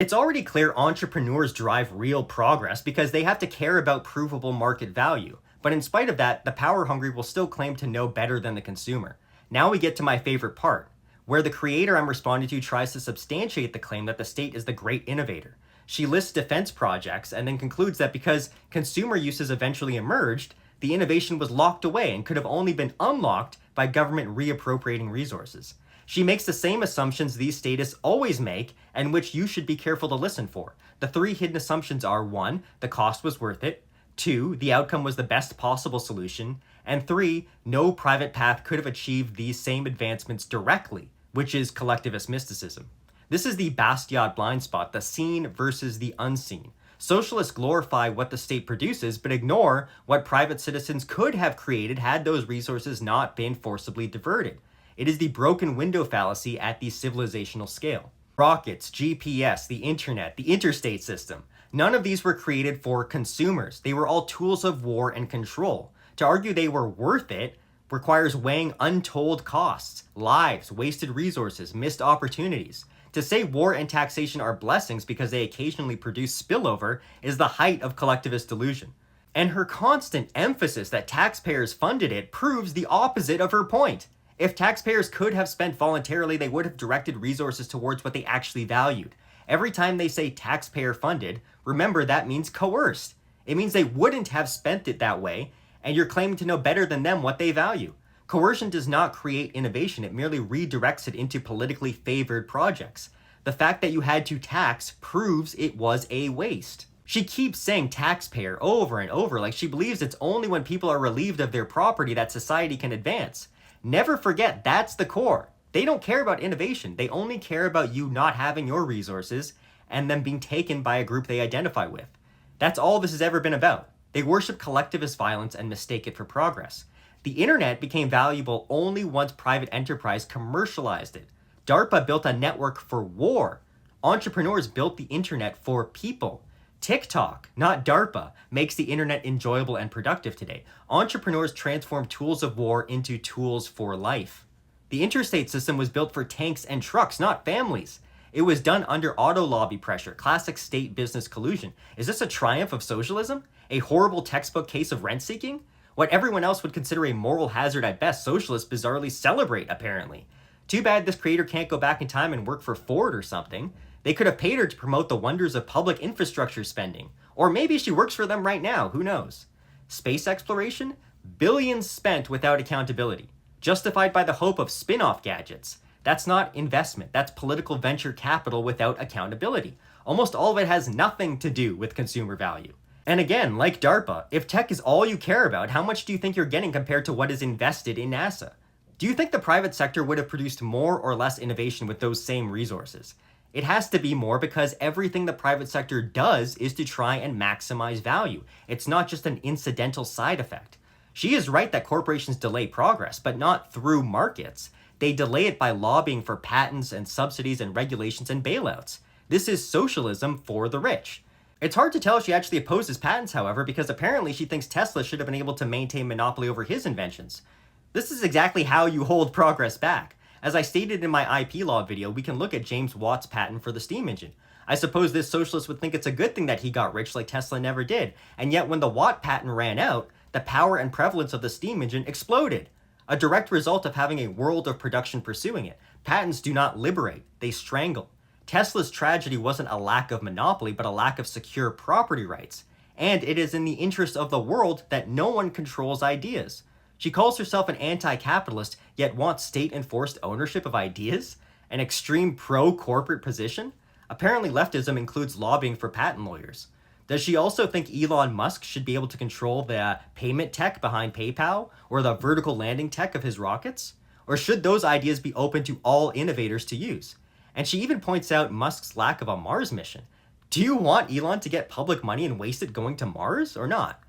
It's already clear entrepreneurs drive real progress because they have to care about provable market value. But in spite of that, the power hungry will still claim to know better than the consumer. Now we get to my favorite part, where the creator I'm responding to tries to substantiate the claim that the state is the great innovator. She lists defense projects and then concludes that because consumer uses eventually emerged, the innovation was locked away and could have only been unlocked by government reappropriating resources. She makes the same assumptions these statists always make and which you should be careful to listen for. The three hidden assumptions are 1. The cost was worth it. 2. The outcome was the best possible solution. And 3. No private path could have achieved these same advancements directly, which is collectivist mysticism. This is the Bastiat blind spot, the seen versus the unseen. Socialists glorify what the state produces, but ignore what private citizens could have created had those resources not been forcibly diverted. It is the broken window fallacy at the civilizational scale. Rockets, GPS, the internet, the interstate system. None of these were created for consumers. They were all tools of war and control. To argue they were worth it requires weighing untold costs, lives, wasted resources, missed opportunities. To say war and taxation are blessings because they occasionally produce spillover is the height of collectivist delusion. And her constant emphasis that taxpayers funded it proves the opposite of her point. If taxpayers could have spent voluntarily, they would have directed resources towards what they actually valued. Every time they say taxpayer funded, remember that means coerced. It means they wouldn't have spent it that way, and you're claiming to know better than them what they value. Coercion does not create innovation, it merely redirects it into politically favored projects. The fact that you had to tax proves it was a waste. She keeps saying taxpayer over and over like she believes it's only when people are relieved of their property that society can advance. Never forget that's the core. They don't care about innovation. They only care about you not having your resources and them being taken by a group they identify with. That's all this has ever been about. They worship collectivist violence and mistake it for progress. The internet became valuable only once private enterprise commercialized it. DARPA built a network for war. Entrepreneurs built the internet for people. TikTok, not DARPA, makes the internet enjoyable and productive today. Entrepreneurs transform tools of war into tools for life. The interstate system was built for tanks and trucks, not families. It was done under auto lobby pressure, classic state business collusion. Is this a triumph of socialism? A horrible textbook case of rent seeking? What everyone else would consider a moral hazard at best, socialists bizarrely celebrate, apparently. Too bad this creator can't go back in time and work for Ford or something. They could have paid her to promote the wonders of public infrastructure spending. Or maybe she works for them right now, who knows? Space exploration? Billions spent without accountability. Justified by the hope of spin-off gadgets. That's not investment, that's political venture capital without accountability. Almost all of it has nothing to do with consumer value. And again, like DARPA, if tech is all you care about, how much do you think you're getting compared to what is invested in NASA? Do you think the private sector would have produced more or less innovation with those same resources? It has to be more because everything the private sector does is to try and maximize value. It's not just an incidental side effect. She is right that corporations delay progress, but not through markets. They delay it by lobbying for patents and subsidies and regulations and bailouts. This is socialism for the rich. It's hard to tell if she actually opposes patents, however, because apparently she thinks Tesla should have been able to maintain monopoly over his inventions. This is exactly how you hold progress back. As I stated in my IP law video, we can look at James Watt's patent for the steam engine. I suppose this socialist would think it's a good thing that he got rich like Tesla never did, and yet when the Watt patent ran out, the power and prevalence of the steam engine exploded. A direct result of having a world of production pursuing it. Patents do not liberate, they strangle. Tesla's tragedy wasn't a lack of monopoly, but a lack of secure property rights. And it is in the interest of the world that no one controls ideas. She calls herself an anti-capitalist, yet wants state-enforced ownership of ideas? An extreme pro-corporate position? Apparently leftism includes lobbying for patent lawyers. Does she also think Elon Musk should be able to control the payment tech behind PayPal, or the vertical landing tech of his rockets? Or should those ideas be open to all innovators to use? And she even points out Musk's lack of a Mars mission. Do you want Elon to get public money and waste it going to Mars, or not?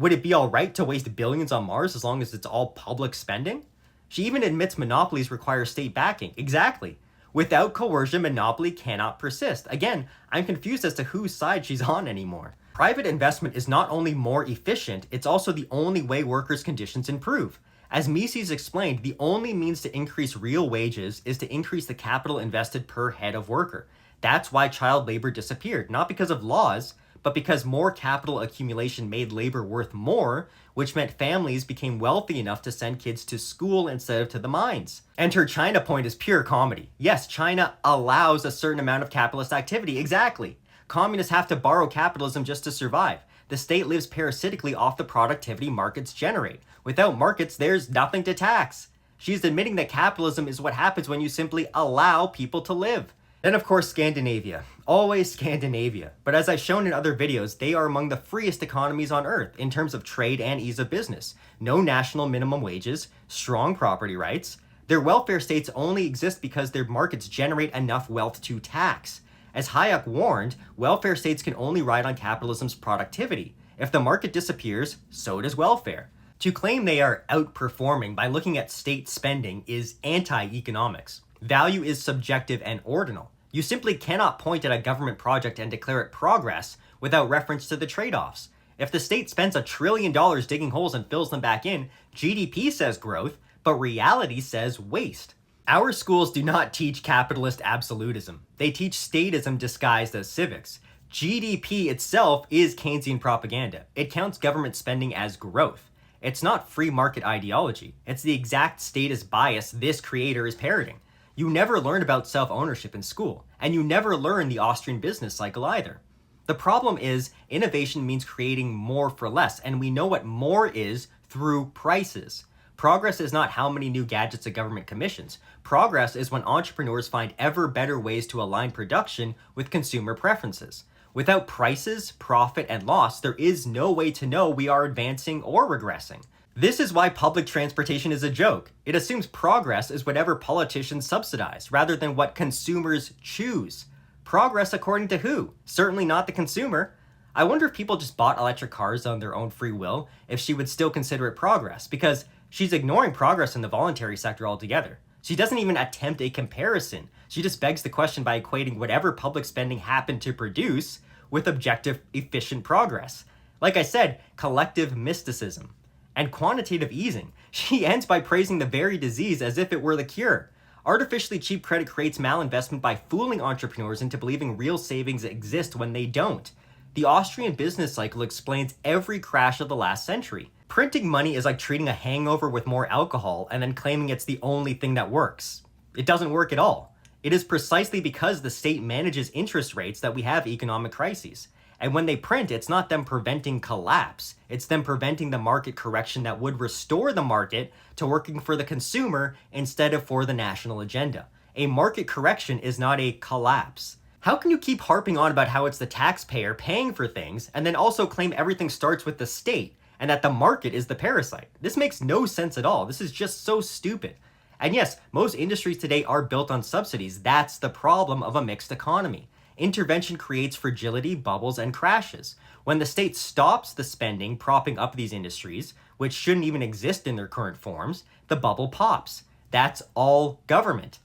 Would it be alright to waste billions on Mars as long as it's all public spending? She even admits monopolies require state backing. Exactly. Without coercion, monopoly cannot persist. Again, I'm confused as to whose side she's on anymore. Private investment is not only more efficient, it's also the only way workers' conditions improve. As Mises explained, the only means to increase real wages is to increase the capital invested per head of worker. That's why child labor disappeared, not because of laws, but because more capital accumulation made labor worth more, which meant families became wealthy enough to send kids to school instead of to the mines. And her China point is pure comedy. Yes, China allows a certain amount of capitalist activity, exactly. Communists have to borrow capitalism just to survive. The state lives parasitically off the productivity markets generate. Without markets, there's nothing to tax. She's admitting that capitalism is what happens when you simply allow people to live. Then, of course, Scandinavia. Always Scandinavia. But as I've shown in other videos, they are among the freest economies on earth in terms of trade and ease of business. No national minimum wages, strong property rights. Their welfare states only exist because their markets generate enough wealth to tax. As Hayek warned, welfare states can only ride on capitalism's productivity. If the market disappears, so does welfare. To claim they are outperforming by looking at state spending is anti-economics. Value is subjective and ordinal. You simply cannot point at a government project and declare it progress without reference to the trade-offs. If the state spends $1 trillion digging holes and fills them back in, GDP says growth, but reality says waste. Our schools do not teach capitalist absolutism. They teach statism disguised as civics. GDP itself is Keynesian propaganda. It counts government spending as growth. It's not free market ideology. It's the exact statist bias this creator is parroting. You never learn about self-ownership in school, and you never learn the Austrian business cycle either. The problem is, innovation means creating more for less, and we know what more is through prices. Progress is not how many new gadgets a government commissions. Progress is when entrepreneurs find ever better ways to align production with consumer preferences. Without prices, profit, and loss, there is no way to know we are advancing or regressing. This is why public transportation is a joke. It assumes progress is whatever politicians subsidize, rather than what consumers choose. Progress according to who? Certainly not the consumer. I wonder if people just bought electric cars on their own free will, if she would still consider it progress, because she's ignoring progress in the voluntary sector altogether. She doesn't even attempt a comparison. She just begs the question by equating whatever public spending happened to produce with objective, efficient progress. Like I said, collective mysticism. And quantitative easing. She ends by praising the very disease as if it were the cure. Artificially cheap credit creates malinvestment by fooling entrepreneurs into believing real savings exist when they don't. The Austrian business cycle explains every crash of the last century. Printing money is like treating a hangover with more alcohol and then claiming it's the only thing that works. It doesn't work at all. It is precisely because the state manages interest rates that we have economic crises. And when they print, it's not them preventing collapse. It's them preventing the market correction that would restore the market to working for the consumer instead of for the national agenda. A market correction is not a collapse. How can you keep harping on about how it's the taxpayer paying for things and then also claim everything starts with the state and that the market is the parasite? This makes no sense at all. This is just so stupid. And yes, most industries today are built on subsidies. That's the problem of a mixed economy. Intervention creates fragility, bubbles, and crashes. When the state stops the spending propping up these industries, which shouldn't even exist in their current forms, the bubble pops. That's all government.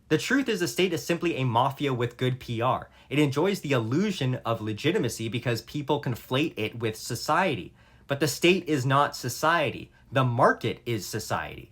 The truth is the state is simply a mafia with good PR. It enjoys the illusion of legitimacy because people conflate it with society. But the state is not society. The market is society.